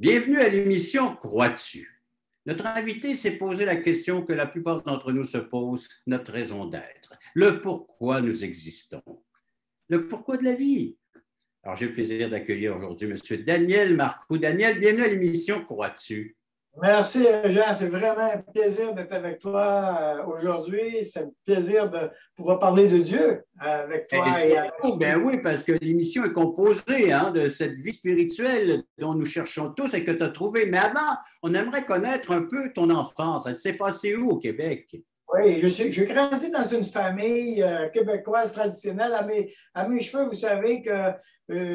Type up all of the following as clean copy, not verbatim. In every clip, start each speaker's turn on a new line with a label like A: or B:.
A: Bienvenue à l'émission Crois-tu? Notre invité s'est posé la question que la plupart d'entre nous se posent, notre raison d'être, le pourquoi nous existons, le pourquoi de la vie. Alors, j'ai le plaisir d'accueillir aujourd'hui M. Daniel Marcoux. Daniel, bienvenue à l'émission Crois-tu?
B: Merci, Jean. C'est vraiment un plaisir d'être avec toi aujourd'hui. C'est un plaisir de pouvoir parler de Dieu avec toi et avec toi.
A: Ben oui, parce que l'émission est composée de cette vie spirituelle dont nous cherchons tous et que tu as trouvé. Mais avant, on aimerait connaître un peu ton enfance. Ça s'est passé où au Québec?
B: Oui, j'ai grandi dans une famille québécoise traditionnelle. À mes cheveux, vous savez que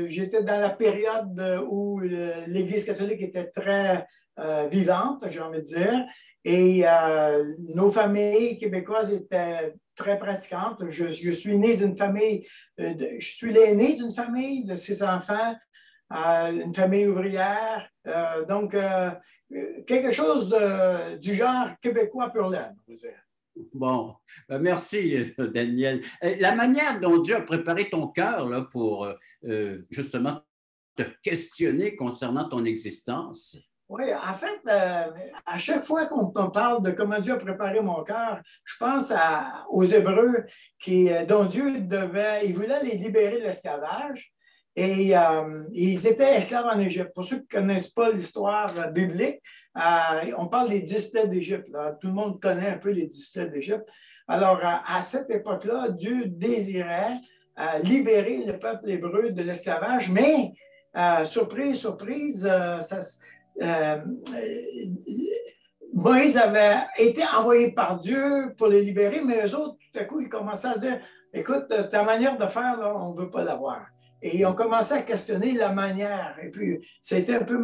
B: j'étais dans la période où l'Église catholique était très vivante, j'ai envie de dire. Et nos familles québécoises étaient très pratiquantes. Je suis né d'une famille, je suis l'aîné d'une famille de 6 enfants, une famille ouvrière. Quelque chose du genre québécois pur laine, on va dire.
A: Bon, merci Daniel. La manière dont Dieu a préparé ton cœur là, pour justement te questionner concernant ton existence.
B: Oui, en fait, à chaque fois qu'on parle de comment Dieu a préparé mon cœur, je pense aux Hébreux dont il voulait les libérer de l'esclavage et ils étaient esclaves en Égypte. Pour ceux qui ne connaissent pas l'histoire biblique, on parle des 10 plaies d'Égypte. Tout le monde connaît un peu les 10 plaies d'Égypte. Alors, à cette époque-là, Dieu désirait libérer le peuple hébreu de l'esclavage, mais surprise, surprise, Moïse avait été envoyé par Dieu pour les libérer, mais eux autres, tout à coup, ils commençaient à dire, écoute, ta manière de faire, là, on ne veut pas l'avoir. Et ils ont commencé à questionner la manière. Et puis, c'était un peu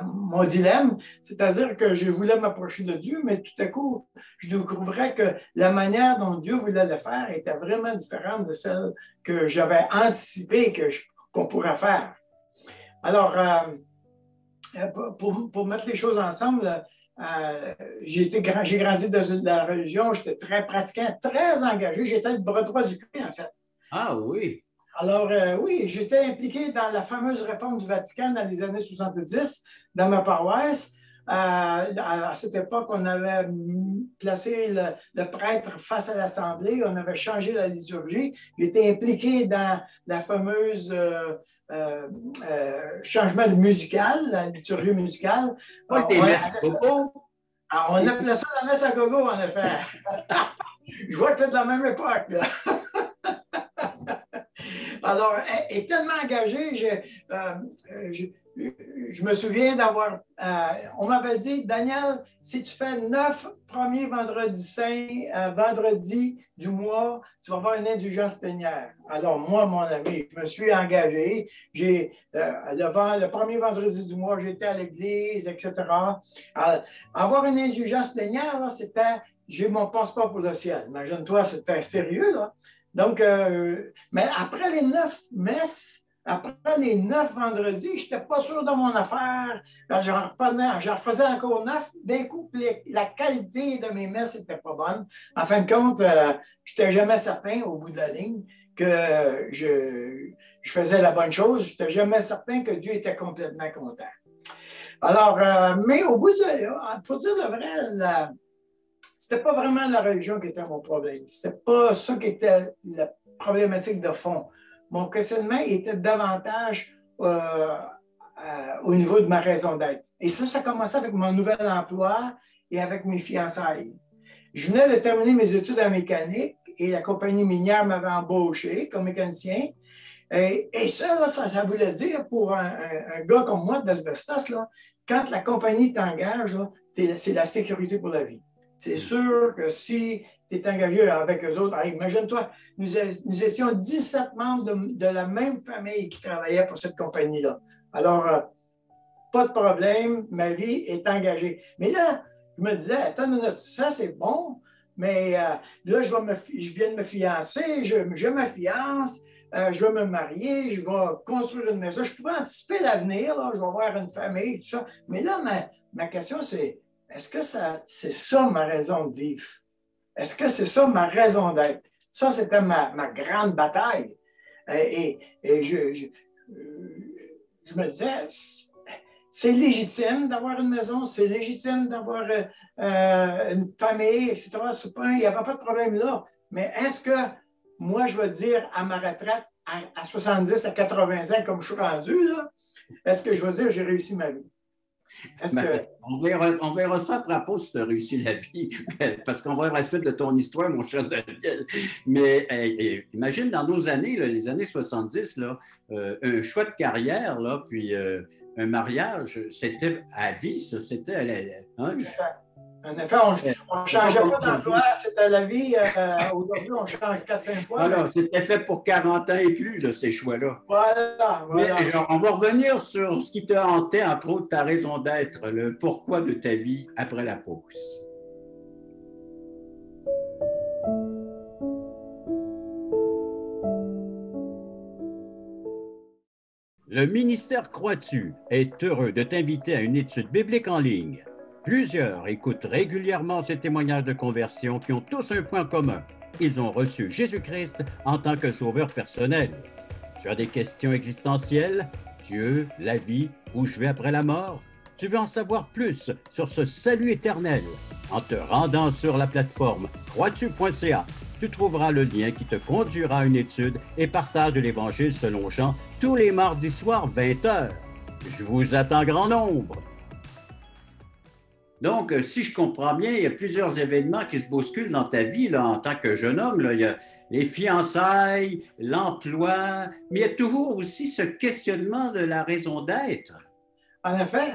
B: mon dilemme, c'est-à-dire que je voulais m'approcher de Dieu, mais tout à coup, je découvrais que la manière dont Dieu voulait le faire était vraiment différente de celle que j'avais anticipée qu'on pourrait faire. Alors, pour mettre les choses ensemble, j'ai grandi dans la religion, j'étais très pratiquant, très engagé. J'étais le bras droit du Christ, en fait.
A: Ah oui.
B: Alors, oui, j'étais impliqué dans la fameuse réforme du Vatican dans les années 70, dans ma paroisse. À cette époque, on avait placé le prêtre face à l'Assemblée, on avait changé la liturgie. J'étais impliqué dans la fameuse changement musical, la liturgie musicale.
A: Pas des messes à gogo.
B: On appelait ça la messe à gogo, en effet. Je vois que tu es de la même époque, là. Alors, elle est tellement engagée, je me souviens d'avoir... on m'avait dit, Daniel, si tu fais 9 premiers vendredis saints, vendredi du mois, tu vas avoir une indulgence plénière. Alors, moi, mon ami, je me suis engagé. Le premier vendredi du mois, j'étais à l'église, etc. Avoir une indulgence plénière, c'était, j'ai mon passeport pour le ciel. Imagine-toi, c'était sérieux, là. Donc, mais après les 9 messes, après les 9 vendredis, je n'étais pas sûr de mon affaire. J'en refaisais encore 9. D'un coup, la qualité de mes messes n'était pas bonne. En fin de compte, je n'étais jamais certain, au bout de la ligne, que je faisais la bonne chose. Je n'étais jamais certain que Dieu était complètement content. Alors, mais au bout pour dire le vrai, c'était pas vraiment la religion qui était mon problème. C'était pas ça qui était la problématique de fond. Mon questionnement était davantage au niveau de ma raison d'être. Et ça commençait avec mon nouvel emploi et avec mes fiançailles. Je venais de terminer mes études en mécanique et la compagnie minière m'avait embauché comme mécanicien. Et ça, ça voulait dire pour un gars comme moi d'asbestos, quand la compagnie t'engage, c'est la sécurité pour la vie. C'est sûr que si tu es engagé avec eux autres, imagine-toi, nous étions 17 membres de la même famille qui travaillaient pour cette compagnie-là. Alors, pas de problème, ma vie est engagée. Mais là, je me disais, attends une minute, ça c'est bon, mais là, je viens de me fiancer, je me fiance, je vais me marier, je vais construire une maison. Je pouvais anticiper l'avenir, je vais avoir une famille, tout ça. Mais là, ma question, c'est, est-ce que c'est ça ma raison de vivre? Est-ce que c'est ça ma raison d'être? Ça, c'était ma grande bataille. Et je me disais, c'est légitime d'avoir une maison, c'est légitime d'avoir une famille, etc. Il n'y avait pas de problème là. Mais est-ce que moi, je vais dire à ma retraite, à 70, à 80 ans, comme je suis rendu, est-ce que je vais dire j'ai réussi ma vie?
A: Ben, on verra ça après la pause si tu as réussi la vie, parce qu'on va voir la suite de ton histoire, mon cher Daniel. Mais imagine dans nos années, là, les années 70, là, un choix de carrière, là, puis un mariage, c'était à vie, ça. C'était hein,
B: en effet, on ne changeait pas d'emploi, c'était la vie. Aujourd'hui, on change 4-5 fois.
A: Voilà, c'était fait pour 40 ans et plus, là, ces choix-là.
B: Voilà.
A: Mais, genre, on va revenir sur ce qui te hantait, entre autres, ta raison d'être, le pourquoi de ta vie après la pause. Le ministère Croix-tu est heureux de t'inviter à une étude biblique en ligne. Plusieurs écoutent régulièrement ces témoignages de conversion qui ont tous un point commun. Ils ont reçu Jésus-Christ en tant que sauveur personnel. Tu as des questions existentielles? Dieu, la vie, où je vais après la mort? Tu veux en savoir plus sur ce salut éternel? En te rendant sur la plateforme croistu.ca, tu trouveras le lien qui te conduira à une étude et partage de l'Évangile selon Jean tous les mardis soirs 20h. Je vous attends grand nombre. Donc, si je comprends bien, il y a plusieurs événements qui se bousculent dans ta vie là, en tant que jeune homme. Là. Il y a les fiançailles, l'emploi, mais il y a toujours aussi ce questionnement de la raison d'être.
B: En effet,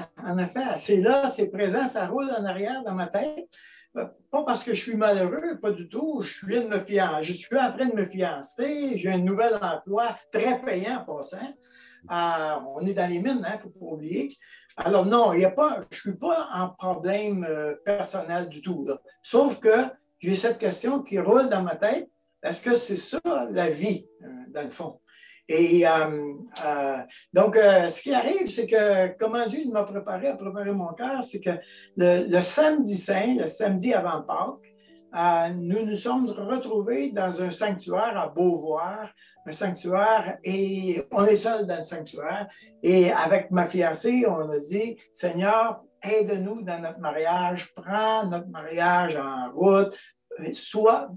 B: c'est là, c'est présent, ça roule en arrière dans ma tête. Pas parce que je suis malheureux, pas du tout. Je suis en train de me fiancer, j'ai un nouvel emploi très payant en passant. On est dans les mines, il ne faut pas oublier. Alors non, je ne suis pas en problème personnel du tout. Là. Sauf que j'ai cette question qui roule dans ma tête. Est-ce que c'est ça la vie, dans le fond? Et donc, ce qui arrive, c'est que comment Dieu m'a préparé mon cœur, c'est que le samedi saint, le samedi avant Pâques, nous nous sommes retrouvés dans un sanctuaire à Beauvoir, un sanctuaire, et on est seul dans le sanctuaire. Et avec ma fiancée, on a dit, Seigneur, aide-nous dans notre mariage, prends notre mariage en route, sois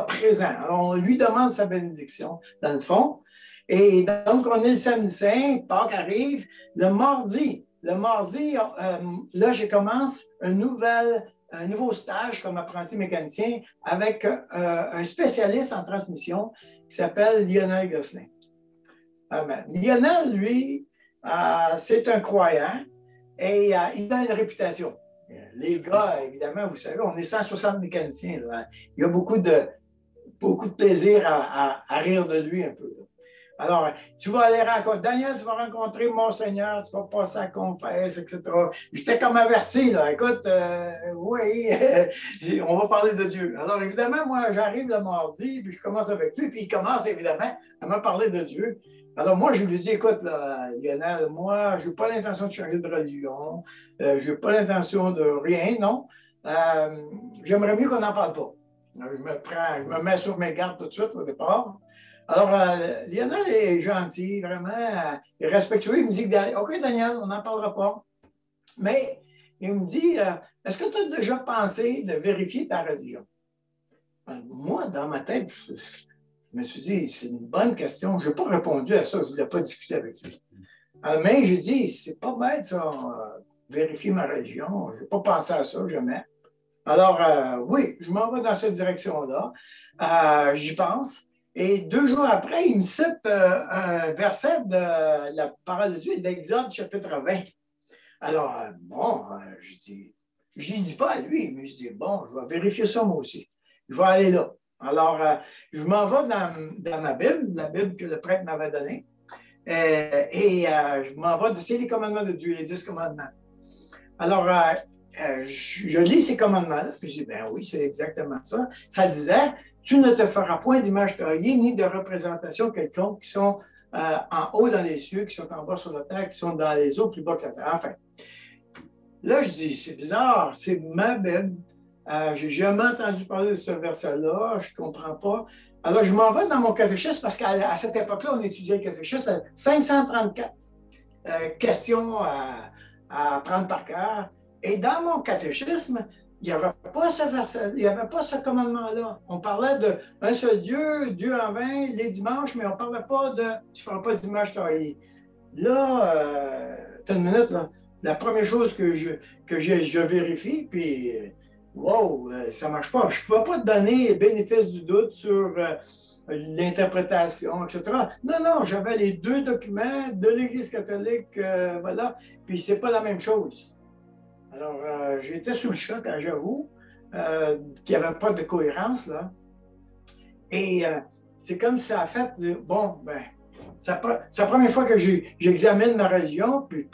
B: présent. Alors, on lui demande sa bénédiction, dans le fond. Et donc, on est le samedi saint, Pâques arrive. Le mardi, là, je commence un nouveau stage comme apprenti mécanicien avec un spécialiste en transmission qui s'appelle Lionel Gosselin. Lionel, lui, c'est un croyant et il a une réputation. Les gars, évidemment, vous savez, on est 160 mécaniciens. Là. Il y a beaucoup de plaisir à rire de lui un peu. Là. Alors, tu vas aller rencontrer, Daniel, tu vas rencontrer Monseigneur, tu vas passer à la confesse, etc. J'étais comme averti, là. Écoute, oui, on va parler de Dieu. Alors, évidemment, moi, j'arrive le mardi, puis je commence avec lui, puis il commence, évidemment, à me parler de Dieu. Alors, moi, je lui dis, écoute, là, Lionel, moi, je n'ai pas l'intention de changer de religion, je n'ai pas l'intention de rien, non. J'aimerais mieux qu'on n'en parle pas. Je me mets sur mes gardes tout de suite au départ. Alors, Lionel est gentil, vraiment respectueux. Il me dit, OK, Daniel, on n'en parlera pas. Mais il me dit, est-ce que tu as déjà pensé de vérifier ta religion? Moi, dans ma tête, je me suis dit, c'est une bonne question. Je n'ai pas répondu à ça, je ne voulais pas discuter avec lui. Mais j'ai dit, c'est pas bête ça, vérifier ma religion. Je n'ai pas pensé à ça, jamais. Alors, oui, je m'en vais dans cette direction-là. J'y pense. Et 2 jours après, il me cite un verset de la parole de Dieu, d'Exode chapitre 20. Alors, bon, je n'y dis pas à lui, mais je dis, bon, je vais vérifier ça moi aussi. Je vais aller là. Alors, je m'en vais dans ma Bible, la Bible que le prêtre m'avait donnée, et je m'en vais d'essayer les commandements de Dieu, les 10 commandements. Alors, je lis ces commandements-là, puis je dis, ben oui, c'est exactement ça. Ça disait, tu ne te feras point d'image taillée ni de représentation quelconque qui sont en haut dans les cieux, qui sont en bas sur la terre, qui sont dans les eaux plus bas que la terre. Enfin, là, je dis, c'est bizarre, c'est ma Bible. Je n'ai jamais entendu parler de ce verset-là, je ne comprends pas. Alors, je m'en vais dans mon catéchisme parce qu'à cette époque-là, on étudiait le catéchisme à 534. questions à apprendre par cœur. Et dans mon catéchisme, il n'y avait pas ce verset, il n'y avait pas ce commandement-là. On parlait de un seul Dieu, Dieu en vain, les dimanches, mais on ne parlait pas de tu ne feras pas d'image taillée. Là, t'as une minute, là. La première chose que je vérifie, puis wow, ça ne marche pas. Je ne pouvais pas te donner bénéfice du doute sur l'interprétation, etc. Non, non, j'avais les deux documents de l'Église catholique, voilà, puis c'est pas la même chose. Alors, j'étais sous le choc, hein, j'avoue, qu'il n'y avait pas de cohérence, là. Et c'est comme ça a fait, bon, ben, c'est la première fois que j'examine ma religion, puis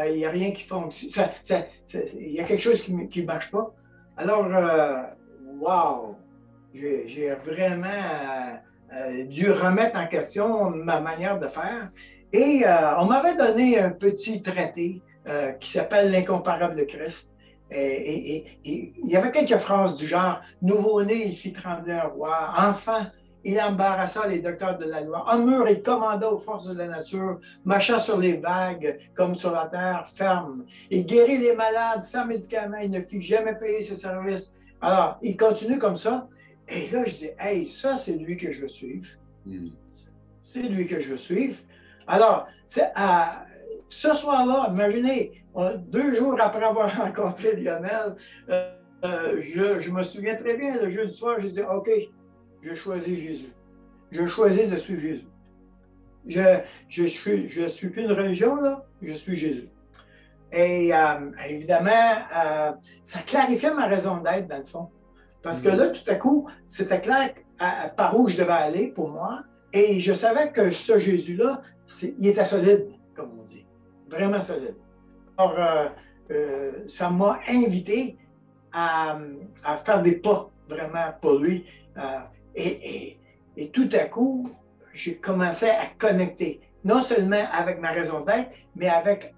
B: il n'y a rien qui fonctionne. Il y a quelque chose qui ne marche pas. Alors, wow! J'ai vraiment dû remettre en question ma manière de faire. Et on m'avait donné un petit traité qui s'appelle L'incomparable Christ. Et il y avait quelques phrases du genre « Nouveau-né, il fit trembler un roi. Enfant, il embarrassa les docteurs de la loi. En mur, il commanda aux forces de la nature, marcha sur les vagues comme sur la terre ferme. Il guérit les malades sans médicaments. Il ne fit jamais payer ses services. » Alors, il continue comme ça. Et là, je dis, hey, ça, c'est lui que je veux suivre. C'est lui que je veux suivre. Alors, ce soir-là, imaginez, 2 jours après avoir rencontré Lionel, je me souviens très bien, le jeudi soir, je dis, OK, je choisis Jésus. Je choisis de suivre Jésus. Je suis plus une religion, là, je suis Jésus. Et évidemment, ça clarifiait ma raison d'être, dans le fond. Parce que là, tout à coup, c'était clair par où je devais aller pour moi. Et je savais que ce Jésus-là, il était solide, comme on dit. Vraiment solide. Alors, ça m'a invité à faire des pas, vraiment, pour lui. Et tout à coup, j'ai commencé à connecter, non seulement avec ma raison d'être, mais avec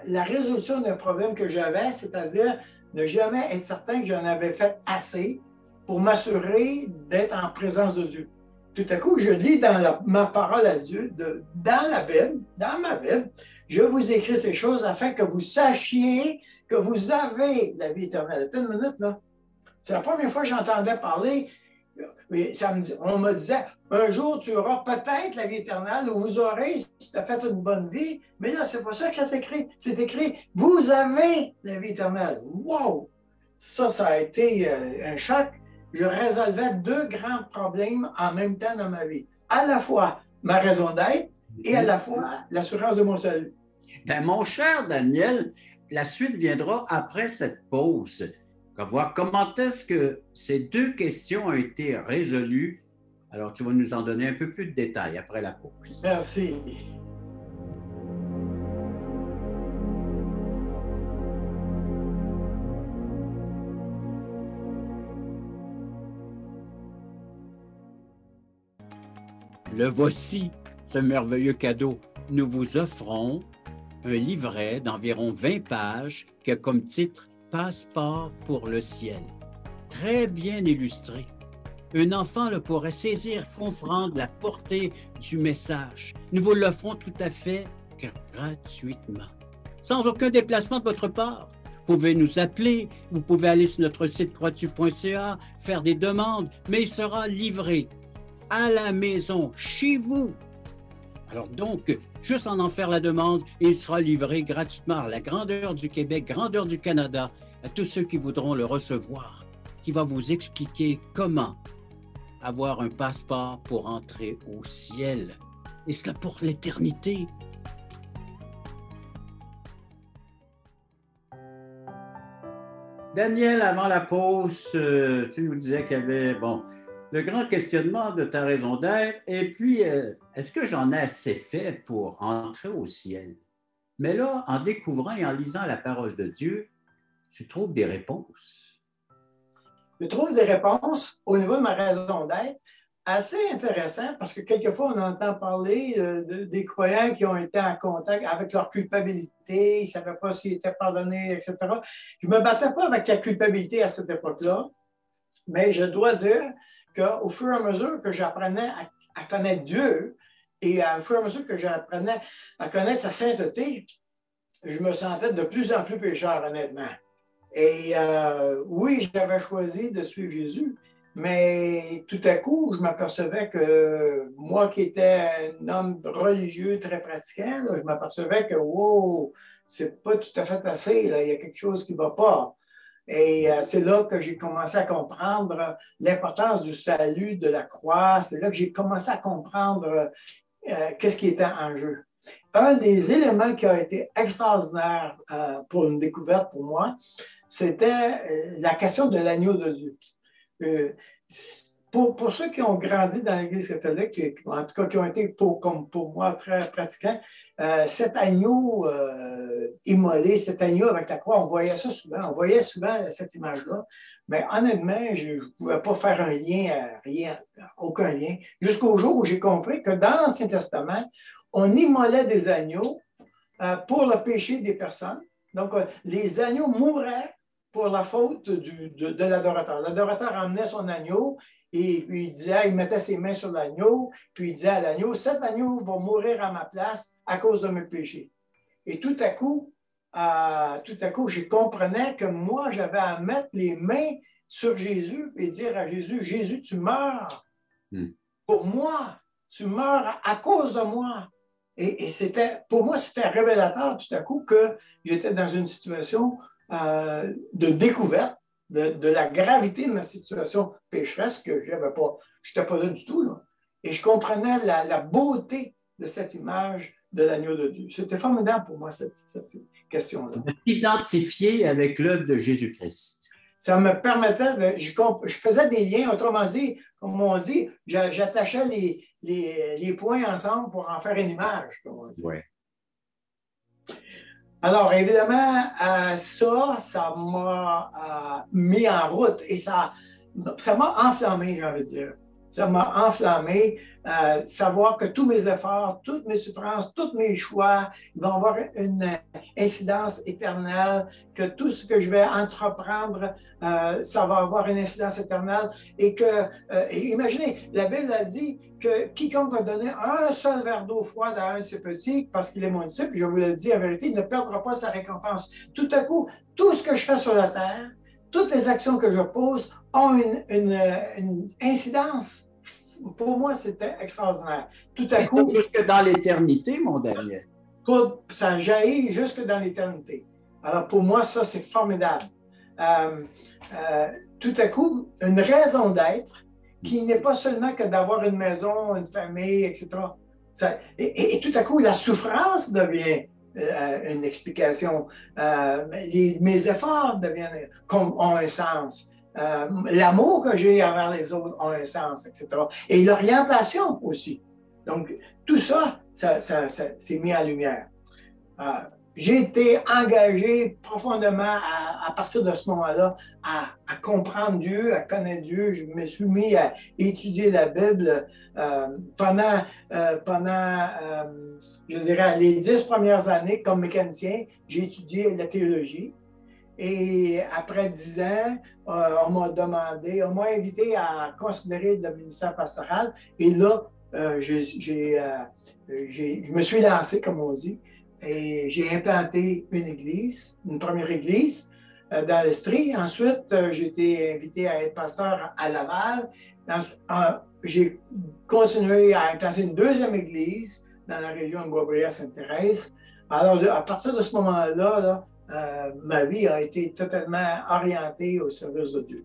B: la résolution d'un problème que j'avais, c'est-à-dire ne jamais être certain que j'en avais fait assez pour m'assurer d'être en présence de Dieu. Tout à coup, je lis dans ma parole à Dieu, dans la Bible, dans ma Bible, je vous écris ces choses afin que vous sachiez que vous avez la vie éternelle. Attends une minute, là. C'est la première fois que j'entendais parler, mais on me disait, un jour, tu auras peut-être la vie éternelle, ou vous aurez, si tu as fait une bonne vie, mais là, c'est pas ça que c'est écrit. C'est écrit, vous avez la vie éternelle. Wow! Ça a été un choc. Je résolvais 2 grands problèmes en même temps dans ma vie. À la fois ma raison d'être et à la fois l'assurance de mon salut.
A: Ben, mon cher Daniel, la suite viendra après cette pause. On va voir comment est-ce que ces 2 questions ont été résolues. Alors, tu vas nous en donner un peu plus de détails après la pause.
B: Merci.
A: Le voici, ce merveilleux cadeau. Nous vous offrons un livret d'environ 20 pages qui a comme titre « Passeport pour le ciel ». Très bien illustré. Un enfant le pourrait saisir, comprendre la portée du message. Nous vous l'offrons tout à fait gratuitement, sans aucun déplacement de votre part. Vous pouvez nous appeler, vous pouvez aller sur notre site croixtu.ca, faire des demandes, mais il sera livré à la maison, chez vous. Alors donc, juste en faire la demande, et il sera livré gratuitement à la grandeur du Québec, grandeur du Canada, à tous ceux qui voudront le recevoir, qui va vous expliquer comment avoir un passeport pour entrer au ciel, et cela pour l'éternité. Daniel, avant la pause, tu nous disais qu'il y avait, le grand questionnement de ta raison d'être, et puis, est-ce que j'en ai assez fait pour entrer au ciel? Mais là, en découvrant et en lisant la parole de Dieu, tu trouves des réponses.
B: Je trouve des réponses au niveau de ma raison d'être assez intéressant parce que quelquefois, on entend parler des croyants qui ont été en contact avec leur culpabilité, ils ne savaient pas s'ils étaient pardonnés, etc. Je ne me battais pas avec la culpabilité à cette époque-là, mais je dois dire qu'au fur et à mesure que j'apprenais à connaître Dieu, Et à fur et à mesure que j'apprenais à connaître sa sainteté, je me sentais de plus en plus pécheur, honnêtement. Et oui, j'avais choisi de suivre Jésus, mais tout à coup, je m'apercevais que moi qui étais un homme religieux très pratiquant, là, je m'apercevais que, wow, c'est pas tout à fait assez, là, il y a quelque chose qui ne va pas. Et c'est là que j'ai commencé à comprendre l'importance du salut, de la croix. C'est là que j'ai commencé à comprendre qu'est-ce qui était en jeu. Un des éléments qui a été extraordinaire pour une découverte pour moi, c'était la question de l'agneau de Dieu. Pour ceux qui ont grandi dans l'Église catholique, en tout cas qui ont été, comme pour moi, très pratiquants, cet agneau immolé, cet agneau avec la croix, on voyait ça souvent, on voyait souvent cette image-là, mais honnêtement, je ne pouvais pas faire un lien, rien, aucun lien, jusqu'au jour où j'ai compris que dans l'Ancien Testament, on immolait des agneaux pour le péché des personnes. Donc, les agneaux mouraient pour la faute de l'adorateur. L'adorateur emmenait son agneau et puis il disait, il mettait ses mains sur l'agneau, puis il disait à l'agneau, cet agneau va mourir à ma place à cause de mes péchés. Et tout à coup, je comprenais que moi, j'avais à mettre les mains sur Jésus et dire à Jésus, Jésus, tu meurs pour moi, tu meurs à cause de moi. Et c'était, pour moi, c'était révélateur tout à coup que j'étais dans une situation de découverte de la gravité de ma situation pécheresse que je n'avais pas, je n'étais pas là du tout. Là. Et je comprenais la beauté de cette image de l'agneau de Dieu. C'était formidable pour moi, cette question-là.
A: Identifier avec l'œuvre de Jésus-Christ.
B: Ça me permettait, je faisais des liens, autrement dit, comme on dit, j'attachais les points ensemble pour en faire une image, comme on dit.
A: Ouais.
B: Alors, évidemment, ça m'a mis en route et ça m'a enflammé, j'ai envie de dire. Ça m'a enflammé, savoir que tous mes efforts, toutes mes souffrances, tous mes choix vont avoir une incidence éternelle, que tout ce que je vais entreprendre, ça va avoir une incidence éternelle. Et que, imaginez, la Bible a dit que quiconque va donner un seul verre d'eau froide à un de ses petits, parce qu'il est mon disciple, je vous le dis en vérité, il ne perdra pas sa récompense. Tout à coup, tout ce que je fais sur la terre, toutes les actions que je pose ont une incidence. Pour moi, c'était extraordinaire. Tout à coup...
A: Jusque dans l'éternité, mon Daniel.
B: Ça jaillit jusque dans l'éternité. Alors, pour moi, ça, c'est formidable. Tout à coup, une raison d'être qui n'est pas seulement que d'avoir une maison, une famille, etc. Et tout à coup, la souffrance devient une explication. Mes efforts ont un sens. L'amour que j'ai envers les autres a un sens, etc. Et l'orientation aussi. Donc, tout ça, ça s'est mis en lumière. J'ai été engagé profondément à partir de ce moment-là à comprendre Dieu, à connaître Dieu. Je me suis mis à étudier la Bible pendant je dirais, les 10 premières années comme mécanicien. J'ai étudié la théologie. Et après 10 ans, on m'a invité à considérer le ministère pastoral. Et là, je me suis lancé, comme on dit, et j'ai implanté une première église dans l'Estrie. Ensuite, j'ai été invité à être pasteur à Laval. J'ai continué à implanter une deuxième église dans la région de Boisbriand-Sainte-Thérèse. Alors, à partir de ce moment-là, ma vie a été totalement orientée au service de Dieu.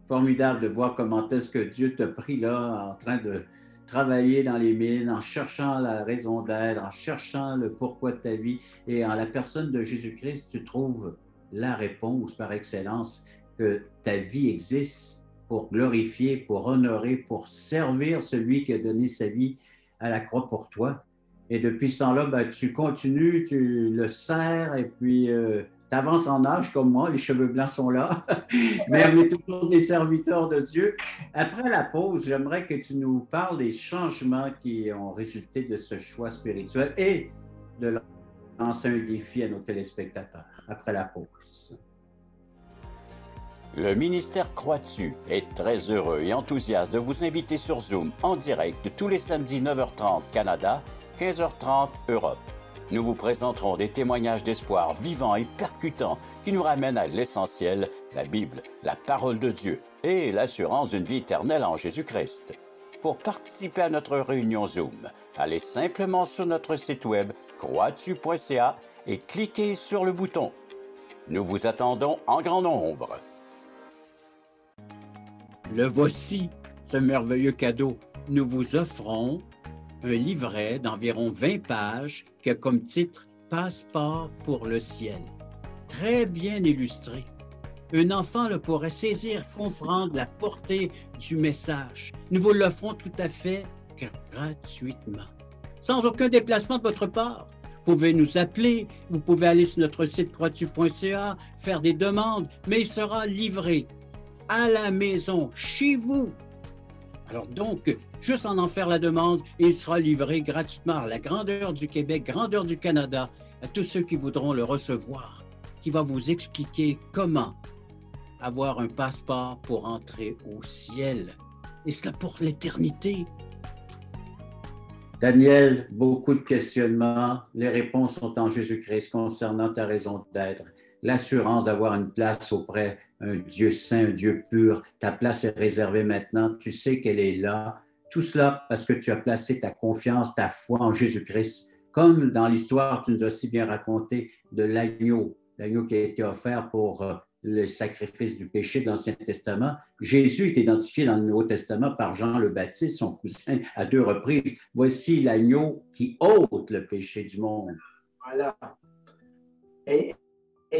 A: Formidable de voir comment est-ce que Dieu t'a pris là en train de travailler dans les mines, en cherchant la raison d'être, en cherchant le pourquoi de ta vie. Et en la personne de Jésus-Christ, tu trouves la réponse par excellence que ta vie existe pour glorifier, pour honorer, pour servir celui qui a donné sa vie à la croix pour toi. Et depuis ce temps-là, ben, tu continues, tu le sers et puis tu avances en âge comme moi, les cheveux blancs sont là, mais on est toujours des serviteurs de Dieu. Après la pause, j'aimerais que tu nous parles des changements qui ont résulté de ce choix spirituel et de lancer un défi à nos téléspectateurs après la pause.
C: Le ministère Croix-Dessus est très heureux et enthousiaste de vous inviter sur Zoom en direct tous les samedis 9h30 Canada, 15h30 Europe. Nous vous présenterons des témoignages d'espoir vivants et percutants qui nous ramènent à l'essentiel, la Bible, la parole de Dieu et l'assurance d'une vie éternelle en Jésus-Christ. Pour participer à notre réunion Zoom, allez simplement sur notre site web croixdessus.ca et cliquez sur le bouton. Nous vous attendons en grand nombre.
A: Le voici, ce merveilleux cadeau. Nous vous offrons un livret d'environ 20 pages qui a comme titre « Passeport pour le ciel ». Très bien illustré. Un enfant le pourrait saisir, comprendre la portée du message. Nous vous l'offrons tout à fait gratuitement, sans aucun déplacement de votre part. Vous pouvez nous appeler, vous pouvez aller sur notre site croixdessus.ca, faire des demandes, mais il sera livré à la maison, chez vous. Alors donc, juste en faire la demande et il sera livré gratuitement à la grandeur du Québec, grandeur du Canada, à tous ceux qui voudront le recevoir, qui va vous expliquer comment avoir un passeport pour entrer au ciel. Et cela pour l'éternité. Daniel, beaucoup de questionnements. Les réponses sont en Jésus-Christ concernant ta raison d'être. L'assurance d'avoir une place auprès d'un Dieu saint, un Dieu pur. Ta place est réservée maintenant. Tu sais qu'elle est là. Tout cela parce que tu as placé ta confiance, ta foi en Jésus-Christ. Comme dans l'histoire, tu nous as si bien raconté de l'agneau qui a été offert pour le sacrifice du péché dans l'Ancien Testament. Jésus est identifié dans le Nouveau Testament par Jean le Baptiste, son cousin, à 2 reprises. Voici l'agneau qui ôte le péché du monde.
B: Voilà. Et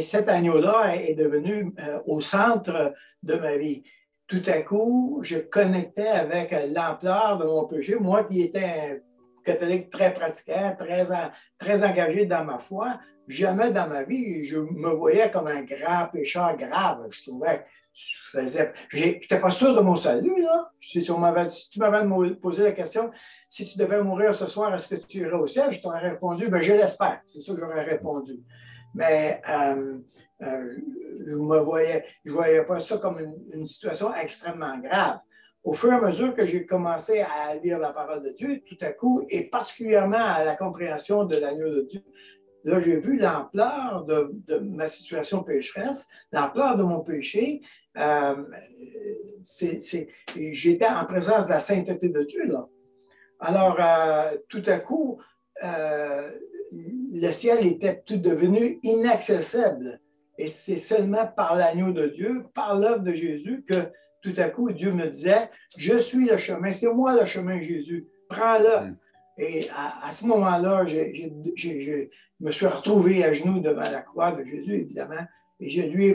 B: cet agneau-là est devenu au centre de ma vie. Tout à coup, je connectais avec l'ampleur de mon péché. Moi qui étais un catholique très pratiquant, très engagé dans ma foi, jamais dans ma vie, je me voyais comme un grand pécheur grave. Je trouvais que je n'étais pas sûr de mon salut. Là. Si tu m'avais posé la question, si tu devais mourir ce soir, est-ce que tu irais au ciel? Je t'aurais répondu, je l'espère. C'est ça que j'aurais répondu. Mais je ne voyais pas ça comme une situation extrêmement grave. Au fur et à mesure que j'ai commencé à lire la parole de Dieu, tout à coup, et particulièrement à la compréhension de l'agneau de Dieu, là, j'ai vu l'ampleur de ma situation pécheresse, l'ampleur de mon péché. J'étais en présence de la sainteté de Dieu, là. Alors, tout à coup, le ciel était tout devenu inaccessible. Et c'est seulement par l'agneau de Dieu, par l'œuvre de Jésus, que tout à coup, Dieu me disait, je suis le chemin, c'est moi le chemin, Jésus, prends-le. Et à ce moment-là, je me suis retrouvé à genoux devant la croix de Jésus, évidemment, et je lui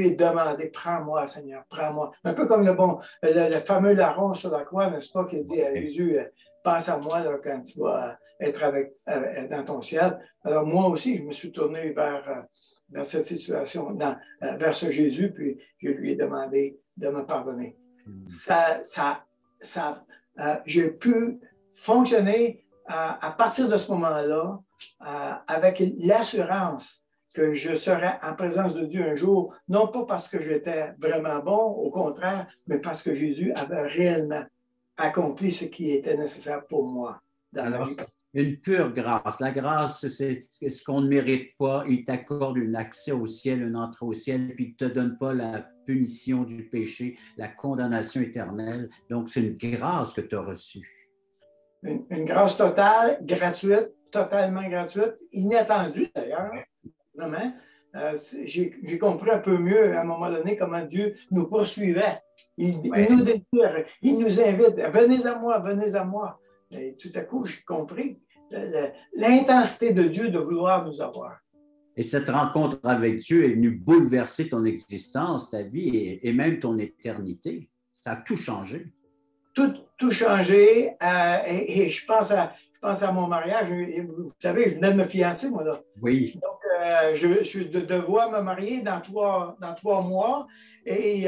B: ai demandé, prends-moi, Seigneur, prends-moi. Un peu comme le fameux larron sur la croix, n'est-ce pas, qui dit à Jésus, pense à moi là, quand tu vas être dans ton ciel. Alors moi aussi, je me suis tourné vers cette situation, vers ce Jésus, puis je lui ai demandé de me pardonner. J'ai pu fonctionner à partir de ce moment-là avec l'assurance que je serais en présence de Dieu un jour, non pas parce que j'étais vraiment bon, au contraire, mais parce que Jésus avait réellement accompli ce qui était nécessaire pour moi dans la vie.
A: Une pure grâce. La grâce, c'est ce qu'on ne mérite pas. Il t'accorde un accès au ciel, une entrée au ciel, puis il ne te donne pas la punition du péché, la condamnation éternelle. Donc, c'est une grâce que tu as reçue.
B: Une grâce totale, gratuite, totalement gratuite, inattendue d'ailleurs. Vraiment. J'ai compris un peu mieux à un moment donné comment Dieu nous poursuivait. Il nous désire, il nous invite, venez à moi, venez à moi. Et tout à coup, j'ai compris l'intensité de Dieu de vouloir nous avoir.
A: Et cette rencontre avec Dieu est venue bouleverser ton existence, ta vie et même ton éternité. Ça a tout changé.
B: Tout changé. Et je pense à mon mariage. Vous savez, je venais de me fiancer, moi, là.
A: Oui.
B: Donc, je devoir me marier dans trois mois. Et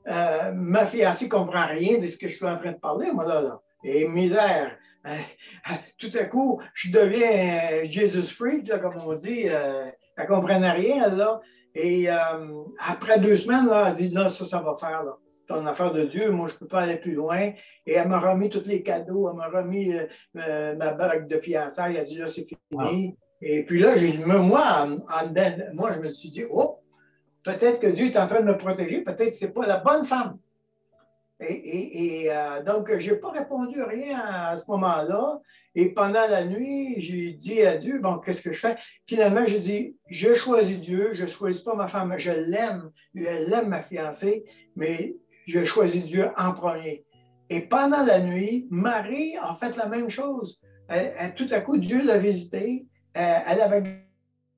B: ma fiancée ne comprend rien de ce que je suis en train de parler, moi, là. Et misère. Tout à coup, je deviens Jesus freak, là, comme on dit. Elle ne comprenait rien, là. Et après 2 semaines, là, elle dit, là, ça va faire, là. Ton affaire de Dieu, moi, je ne peux pas aller plus loin. Et elle m'a remis tous les cadeaux, elle m'a remis ma bague de fiançailles, elle a dit, là, c'est fini. Et puis là, j'ai dit, moi, moi, je me suis dit, oh, peut-être que Dieu est en train de me protéger, peut-être que ce n'est pas la bonne femme. Donc, je n'ai pas répondu à rien à ce moment-là. Et pendant la nuit, j'ai dit à Dieu, bon, qu'est-ce que je fais? Finalement, j'ai dit, je choisis Dieu, je ne choisis pas ma femme, je l'aime, elle aime ma fiancée, mais je choisis Dieu en premier. Et pendant la nuit, Marie a fait la même chose. Tout à coup, Dieu l'a visitée. Elle avait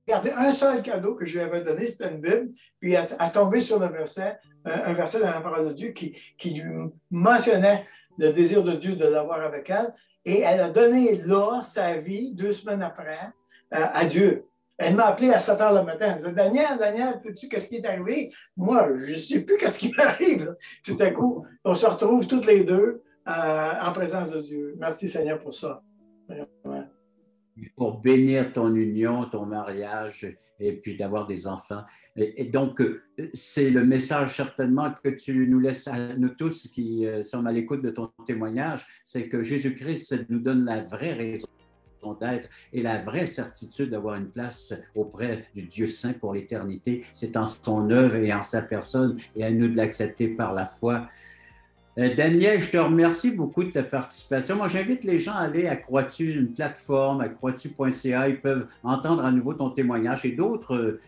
B: gardé un seul cadeau que je lui avais donné, c'était une Bible, puis elle a tombé sur le verset, un verset dans la parole de Dieu qui lui mentionnait le désir de Dieu de l'avoir avec elle. Et elle a donné là sa vie 2 semaines après à Dieu. Elle m'a appelé à 7 heures le matin. Elle disait, Daniel, sais-tu qu'est-ce qui est arrivé? Moi, je ne sais plus qu'est-ce qui m'arrive. Tout à coup, on se retrouve toutes les deux en présence de Dieu. Merci Seigneur pour ça. Vraiment.
A: Pour bénir ton union, ton mariage, et puis d'avoir des enfants. Et donc, c'est le message certainement que tu nous laisses à nous tous qui sommes à l'écoute de ton témoignage, c'est que Jésus-Christ nous donne la vraie raison d'être et la vraie certitude d'avoir une place auprès du Dieu saint pour l'éternité. C'est en son œuvre et en sa personne, et à nous de l'accepter par la foi. Daniel, je te remercie beaucoup de ta participation. Moi, j'invite les gens à aller à Croix-Tu, une plateforme, à croixtu.ca. Ils peuvent entendre à nouveau ton témoignage et d'autres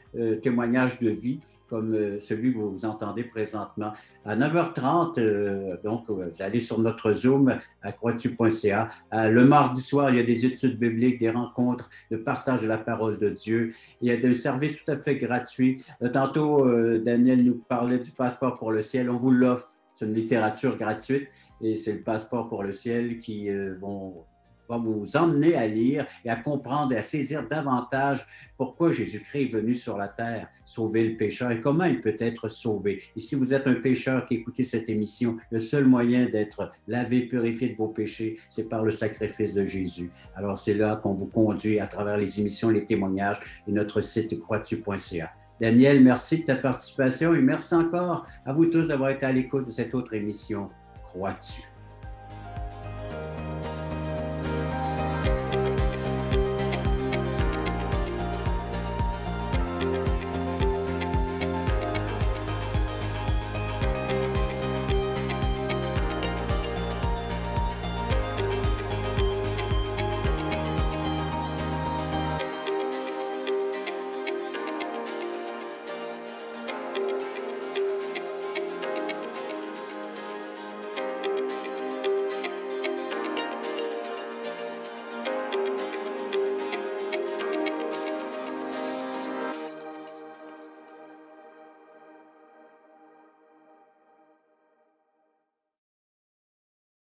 A: témoignages de vie, comme celui que vous entendez présentement. À 9h30, donc, vous allez sur notre Zoom à croixtu.ca. Le mardi soir, il y a des études bibliques, des rencontres de partage de la parole de Dieu. Il y a des services tout à fait gratuits. Tantôt, Daniel nous parlait du passeport pour le ciel. On vous l'offre. C'est une littérature gratuite et c'est le passeport pour le ciel qui va vous emmener à lire et à comprendre et à saisir davantage pourquoi Jésus-Christ est venu sur la terre sauver le pécheur et comment il peut être sauvé. Et si vous êtes un pécheur qui écoutez cette émission, le seul moyen d'être lavé, purifié de vos péchés, c'est par le sacrifice de Jésus. Alors c'est là qu'on vous conduit à travers les émissions, les témoignages et notre site croixtu.ca. Daniel, merci de ta participation et merci encore à vous tous d'avoir été à l'écoute de cette autre émission, Croix-tu.